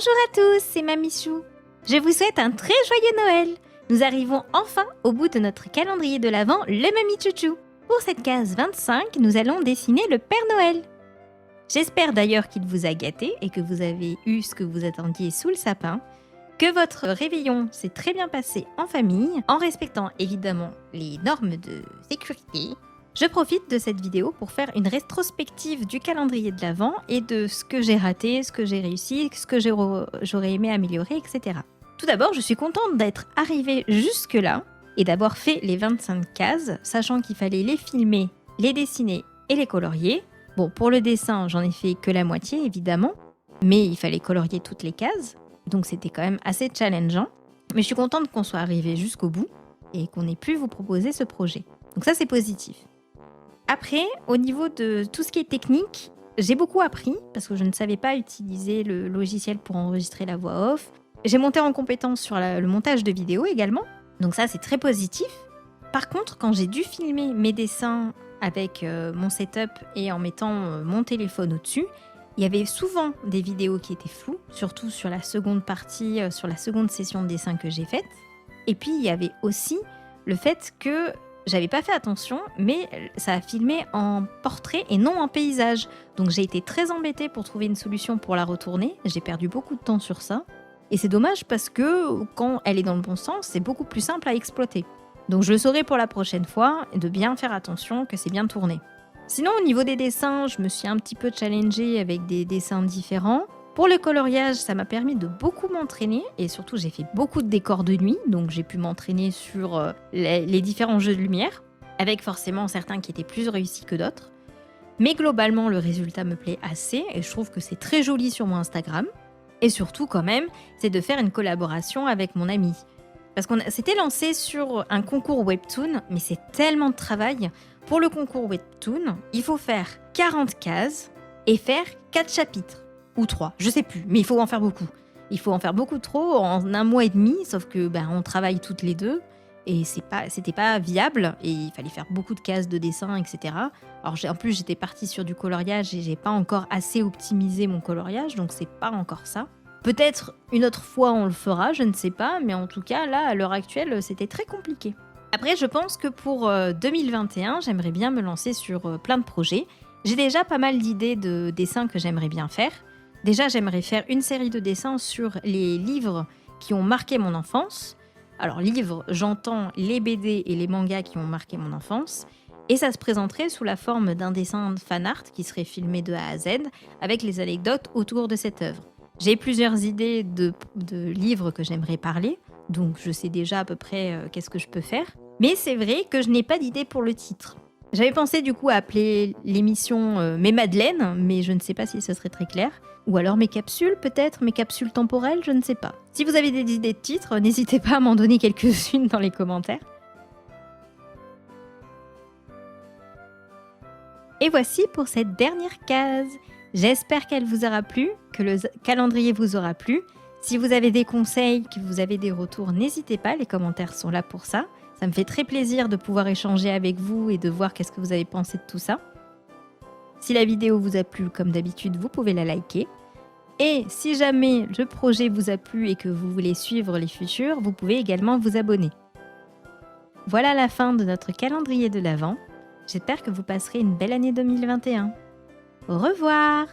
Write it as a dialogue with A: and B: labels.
A: Bonjour à tous, c'est Mamichou. Je vous souhaite un très joyeux Noël. Nous arrivons enfin au bout de notre calendrier de l'Avent, le Mamichouchou. Pour cette case 25, nous allons dessiner le Père Noël. J'espère d'ailleurs qu'il vous a gâté et que vous avez eu ce que vous attendiez sous le sapin, que votre réveillon s'est très bien passé en famille, en respectant évidemment les normes de sécurité. Je profite de cette vidéo pour faire une rétrospective du calendrier de l'Avent et de ce que j'ai raté, ce que j'ai réussi, ce que j'aurais aimé améliorer, etc. Tout d'abord, je suis contente d'être arrivée jusque-là et d'avoir fait les 25 cases, sachant qu'il fallait les filmer, les dessiner et les colorier. Bon, pour le dessin, j'en ai fait que la moitié, évidemment, mais il fallait colorier toutes les cases, donc c'était quand même assez challengeant. Mais je suis contente qu'on soit arrivé jusqu'au bout et qu'on ait pu vous proposer ce projet. Donc ça, c'est positif. Après, au niveau de tout ce qui est technique, j'ai beaucoup appris parce que je ne savais pas utiliser le logiciel pour enregistrer la voix off. J'ai monté en compétence sur le montage de vidéos également, donc ça c'est très positif. Par contre, quand j'ai dû filmer mes dessins avec mon setup et en mettant mon téléphone au-dessus, il y avait souvent des vidéos qui étaient floues, surtout sur la seconde partie, sur la seconde session de dessin que j'ai faite. Et puis il y avait aussi le fait que j'avais pas fait attention, mais ça a filmé en portrait et non en paysage. Donc j'ai été très embêtée pour trouver une solution pour la retourner. J'ai perdu beaucoup de temps sur ça. Et c'est dommage parce que quand elle est dans le bon sens, c'est beaucoup plus simple à exploiter. Donc je le saurai pour la prochaine fois, de bien faire attention que c'est bien tourné. Sinon, au niveau des dessins, je me suis un petit peu challengée avec des dessins différents. Pour le coloriage, ça m'a permis de beaucoup m'entraîner et surtout j'ai fait beaucoup de décors de nuit, donc j'ai pu m'entraîner sur les différents jeux de lumière, avec forcément certains qui étaient plus réussis que d'autres. Mais globalement, le résultat me plaît assez et je trouve que c'est très joli sur mon Instagram. Et surtout quand même, c'est de faire une collaboration avec mon ami. Parce qu'on s'était lancé sur un concours Webtoon, mais c'est tellement de travail. Pour le concours Webtoon, il faut faire 40 cases et faire 4 chapitres. Ou 3, je sais plus, mais il faut en faire beaucoup. Il faut en faire beaucoup trop en un mois et demi, sauf que on travaille toutes les deux et c'était pas viable et il fallait faire beaucoup de cases de dessin, etc. Alors en plus j'étais partie sur du coloriage et j'ai pas encore assez optimisé mon coloriage, donc c'est pas encore ça. Peut-être une autre fois on le fera, je ne sais pas, mais en tout cas là à l'heure actuelle c'était très compliqué. Après je pense que pour 2021 j'aimerais bien me lancer sur plein de projets. J'ai déjà pas mal d'idées de dessins que j'aimerais bien faire. Déjà, j'aimerais faire une série de dessins sur les livres qui ont marqué mon enfance. Alors, livres, j'entends les BD et les mangas qui ont marqué mon enfance. Et ça se présenterait sous la forme d'un dessin fan art qui serait filmé de A à Z, avec les anecdotes autour de cette œuvre. J'ai plusieurs idées de livres que j'aimerais parler, donc je sais déjà à peu près qu'est-ce que je peux faire. Mais c'est vrai que je n'ai pas d'idée pour le titre. J'avais pensé du coup à appeler l'émission Mes Madeleines, mais je ne sais pas si ce serait très clair. Ou alors mes capsules peut-être, mes capsules temporelles, je ne sais pas. Si vous avez des idées de titres, n'hésitez pas à m'en donner quelques-unes dans les commentaires. Et voici pour cette dernière case. J'espère qu'elle vous aura plu, que le calendrier vous aura plu. Si vous avez des conseils, que vous avez des retours, n'hésitez pas, les commentaires sont là pour ça. Ça me fait très plaisir de pouvoir échanger avec vous et de voir qu'est-ce que vous avez pensé de tout ça. Si la vidéo vous a plu, comme d'habitude, vous pouvez la liker. Et si jamais le projet vous a plu et que vous voulez suivre les futurs, vous pouvez également vous abonner. Voilà la fin de notre calendrier de l'Avent. J'espère que vous passerez une belle année 2021. Au revoir!